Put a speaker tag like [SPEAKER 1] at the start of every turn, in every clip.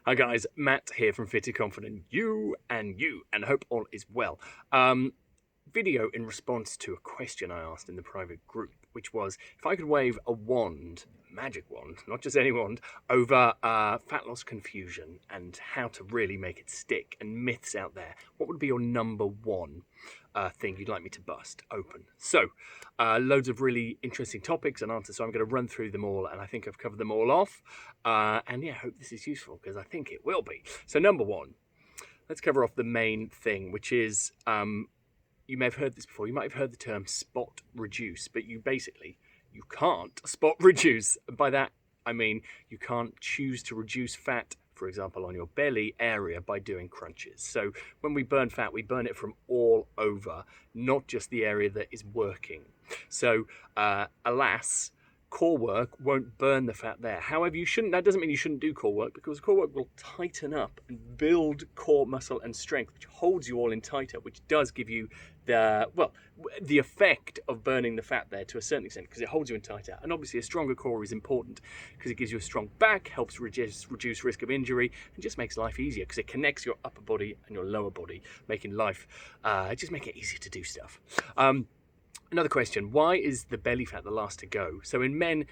[SPEAKER 1] Hi guys, Matt here from Fit to Confident You, and I hope all is well. Video in response to a question I asked in the private group, which was if I could wave a wand, magic wand, not just any wand, over fat loss confusion and how to really make it stick and myths out there, what would be your number one thing you'd like me to bust open? So, loads of really interesting topics and answers, so I'm going to run through them all, and I think I've covered them all off. And yeah, I hope this is useful, because I think it will be. So number one, let's cover off the main thing, which is, you may have heard this before, you might have heard the term spot reduce, but you can't spot reduce. By that, I mean you can't choose to reduce fat, for example, on your belly area by doing crunches. So when we burn fat, we burn it from all over, not just the area that is working. So alas, core work won't burn the fat there. However, that doesn't mean you shouldn't do core work, because core work will tighten up and build core muscle and strength, which holds you all in tighter, which does give you the effect of burning the fat there to a certain extent, because it holds you in tighter. And obviously a stronger core is important because it gives you a strong back, helps reduce risk of injury, and just makes life easier because it connects your upper body and your lower body, making life, just make it easier to do stuff. Another question, why is the belly fat the last to go? So in men,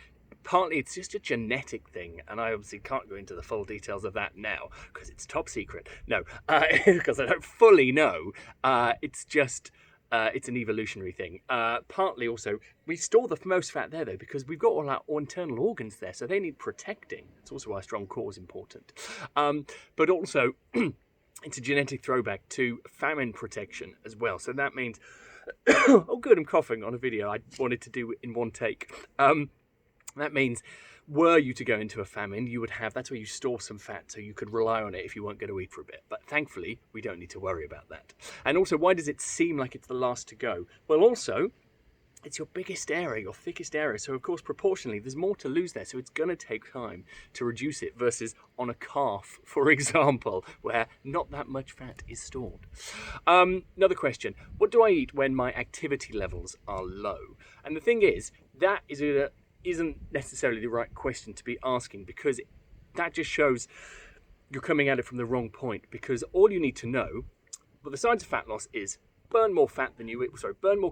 [SPEAKER 1] partly it's just a genetic thing, and I obviously can't go into the full details of that now because it's top secret. No, because I don't fully know. It's just, it's an evolutionary thing. Partly also, we store the most fat there though, because we've got all our internal organs there, so they need protecting. It's also why a strong core is important. But also, it's a genetic throwback to famine protection as well. So that means, oh good, I'm coughing on a video I wanted to do in one take. That means, were you to go into a famine, you would have, that's where you store some fat, so you could rely on it if you weren't going to eat for a bit. But thankfully, we don't need to worry about that. And also, why does it seem like it's the last to go? Well, also, it's your biggest area, your thickest area. So, of course, proportionally, there's more to lose there. So it's going to take time to reduce it versus on a calf, for example, where not that much fat is stored. Another question, what do I eat when my activity levels are low? And the thing is, that isn't necessarily the right question to be asking, because that just shows you're coming at it from the wrong point. Because all you need to know, well, the science of fat loss is burn more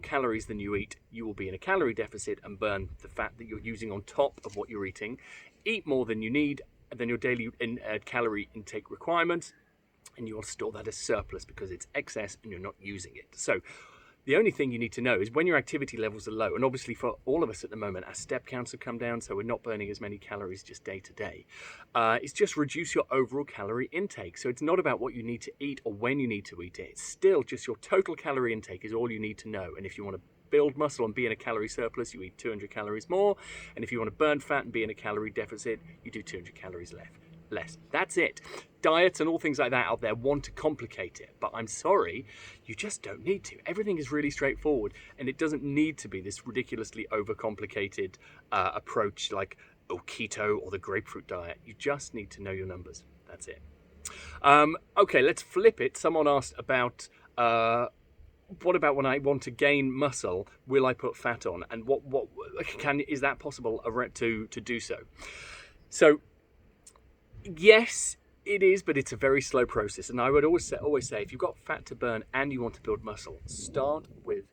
[SPEAKER 1] calories than you eat, you will be in a calorie deficit and burn the fat that you're using on top of what you're eating. Eat more than you need, and then your daily calorie intake requirements, and you will store that as surplus because it's excess and you're not using it. So the only thing you need to know is when your activity levels are low, and obviously for all of us at the moment, our step counts have come down, so we're not burning as many calories just day to day. It's just reduce your overall calorie intake. So it's not about what you need to eat or when you need to eat it. It's still just your total calorie intake is all you need to know. And if you want to build muscle and be in a calorie surplus, you eat 200 calories more. And if you want to burn fat and be in a calorie deficit, you do 200 calories less. That's it. Diets and all things like that out there want to complicate it, but I'm sorry, you just don't need to. Everything is really straightforward, and it doesn't need to be this ridiculously overcomplicated approach like keto or the grapefruit diet. You just need to know your numbers. That's it. Okay, let's flip it. Someone asked about what about when I want to gain muscle? Will I put fat on? And is that possible to do so? So yes, it is, but it's a very slow process. And I would always say, if you've got fat to burn and you want to build muscle, start with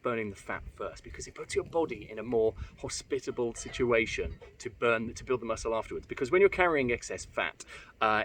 [SPEAKER 1] burning the fat first, because it puts your body in a more hospitable situation to build the muscle afterwards. Because when you're carrying excess fat,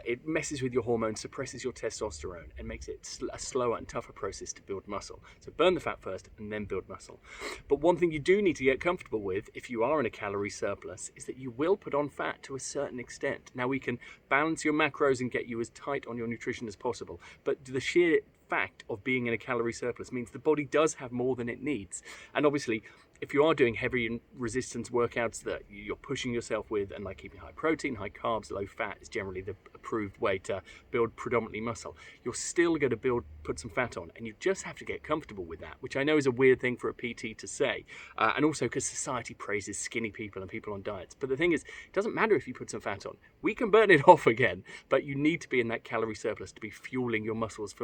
[SPEAKER 1] it messes with your hormones, suppresses your testosterone, and makes it a slower and tougher process to build muscle. So burn the fat first and then build muscle. But one thing you do need to get comfortable with if you are in a calorie surplus is that you will put on fat to a certain extent. Now, we can balance your macros and get you as tight on your nutrition as possible, but the sheer fact of being in a calorie surplus means the body does have more than it needs. And obviously, if you are doing heavy resistance workouts that you're pushing yourself with, and like keeping high protein, high carbs, low fat is generally the approved way to build predominantly muscle, you're still going to put some fat on, and you just have to get comfortable with that, which I know is a weird thing for a PT to say, and also because society praises skinny people and people on diets. But the thing is, it doesn't matter if you put some fat on. We can burn it off again, but you need to be in that calorie surplus to be fueling your muscles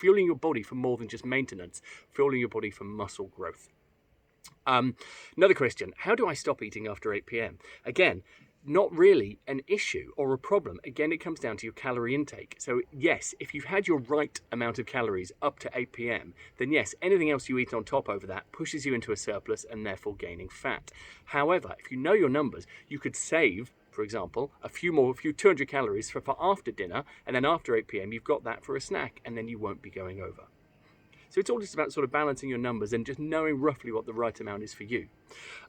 [SPEAKER 1] fueling your body for more than just maintenance, fueling your body for muscle growth. Another question, how do I stop eating after 8 p.m? Again, not really an issue or a problem. Again, it comes down to your calorie intake. So yes, if you've had your right amount of calories up to 8 p.m, then yes, anything else you eat on top over that pushes you into a surplus and therefore gaining fat. However, if you know your numbers, you could save, for example, a few 200 calories for after dinner, and then after 8 p.m, you've got that for a snack, and then you won't be going over. So it's all just about sort of balancing your numbers and just knowing roughly what the right amount is for you.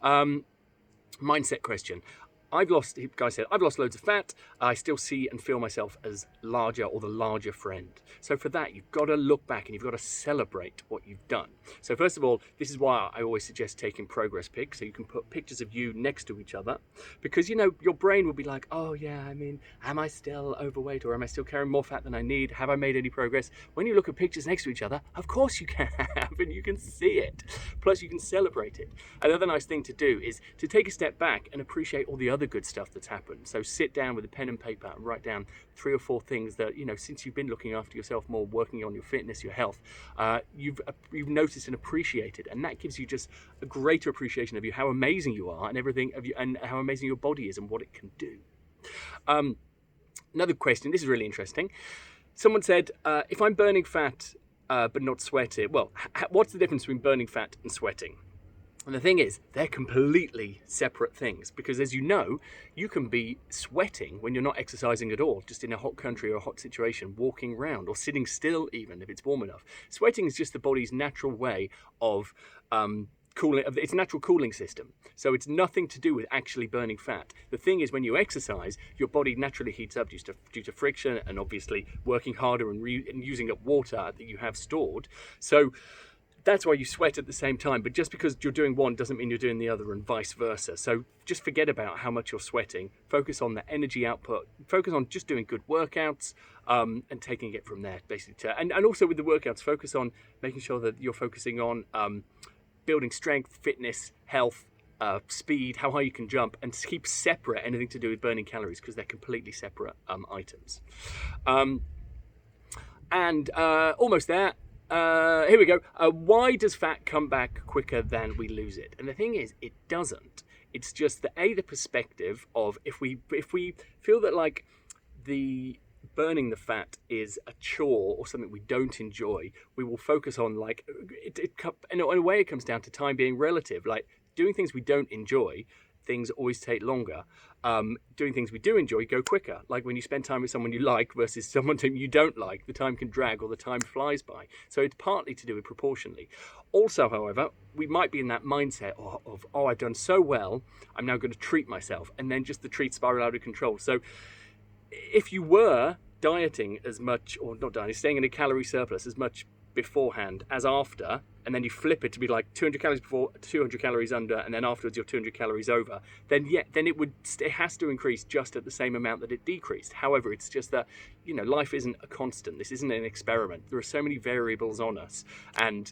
[SPEAKER 1] Mindset question. Guy said, I've lost loads of fat. I still see and feel myself as larger, or the larger friend. So for that, you've got to look back and you've got to celebrate what you've done. So first of all, this is why I always suggest taking progress pics. So you can put pictures of you next to each other, because, you know, your brain will be like, oh yeah, I mean, am I still overweight, or am I still carrying more fat than I need? Have I made any progress? When you look at pictures next to each other, of course you can have, and you can see it. Plus you can celebrate it. Another nice thing to do is to take a step back and appreciate all the other good stuff that's happened. So sit down with a pen and paper and write down 3 or 4 things that, you know, since you've been looking after yourself more, working on your fitness, your health, you've noticed and appreciated, and that gives you just a greater appreciation of you, how amazing you are, and everything of you, and how amazing your body is and what it can do. Another question, this is really interesting. Someone said, if I'm burning fat but not sweating, well, what's the difference between burning fat and sweating? And the thing is, they're completely separate things, because as you know, you can be sweating when you're not exercising at all, just in a hot country or a hot situation, walking around or sitting still even if it's warm enough. Sweating is just the body's natural way of cooling, its natural cooling system. So it's nothing to do with actually burning fat. The thing is, when you exercise, your body naturally heats up due to friction and obviously working harder and using up water that you have stored. So that's why you sweat at the same time, but just because you're doing one doesn't mean you're doing the other, and vice versa. So just forget about how much you're sweating, focus on the energy output, focus on just doing good workouts, and taking it from there, basically. And also with the workouts, focus on making sure that you're focusing on building strength, fitness, health, speed, how high you can jump, and keep separate anything to do with burning calories, because they're completely separate items. Almost there. Here we go. Why does fat come back quicker than we lose it? And the thing is, it doesn't. It's just the perspective of if we feel that like the burning the fat is a chore or something we don't enjoy, we will focus on like in a way it comes down to time being relative. Like doing things we don't enjoy, things always take longer. Doing things we do enjoy go quicker. Like when you spend time with someone you like versus someone whom you don't like, the time can drag or the time flies by. So it's partly to do with proportionally. Also, however, we might be in that mindset of I've done so well, I'm now going to treat myself, and then just the treat spiral out of control. So if you were dieting as much, or not dieting, staying in a calorie surplus as much beforehand as after, and then you flip it to be like 200 calories before, 200 calories under, and then afterwards you're 200 calories over, then it has to increase just at the same amount that it decreased. However, it's just that, you know, life isn't a constant. This isn't an experiment. There are so many variables on us, and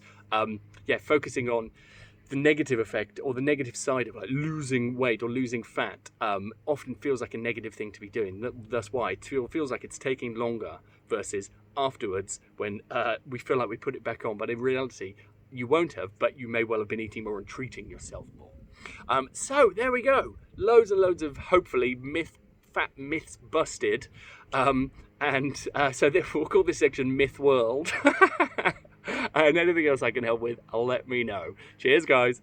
[SPEAKER 1] focusing on the negative effect or the negative side of like losing weight or losing fat often feels like a negative thing to be doing. That's why it feels like it's taking longer versus afterwards when we feel like we put it back on. But in reality, you won't have, but you may well have been eating more and treating yourself more. So there we go. Loads and loads of hopefully fat myths busted. So therefore we'll call this section Myth World. And anything else I can help with, let me know. Cheers, guys.